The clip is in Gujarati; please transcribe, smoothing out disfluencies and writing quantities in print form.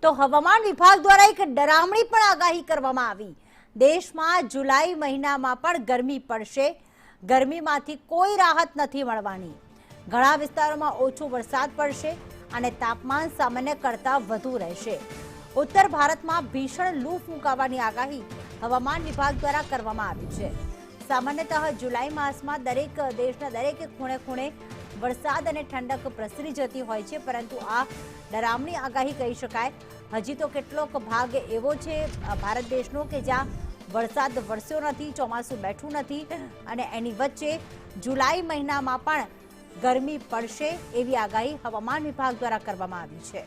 તો હવામાન વિભાગ દ્વારા એક ડરામણી પણ આગાહી કરવામાં આવી। દેશમાં જુલાઈ મહિનામાં પણ ગરમી પડશે। ગરમીમાંથી કોઈ રાહત નથી મળવાની। ઘણા વિસ્તારોમાં ઓછો વરસાદ પડશે અને તાપમાન સામાન્ય કરતાં વધુ રહેશે। ઉત્તર ભારતમાં ભીષણ લૂ ફૂંકાવાની આગાહી હવામાન વિભાગ દ્વારા કરવામાં આવી છે। સામાન્યતઃ જુલાઈ માસમાં દેશના દરેક ખૂણે વરસાદ અને ઠંડક પ્રસરી જતી હોય છે, પરંતુ આ ડરામણી આગાહી કહી શકાય। હજી તો કેટલોક ભાગ એવો છે ભારત દેશનો કે જ્યાં વરસાદ વરસ્યો નથી, ચોમાસું બેઠું નથી અને એની વચ્ચે જુલાઈ મહિનામાં પણ ગરમી પડશે એવી આગાહી હવામાન વિભાગ દ્વારા કરવામાં આવી છે।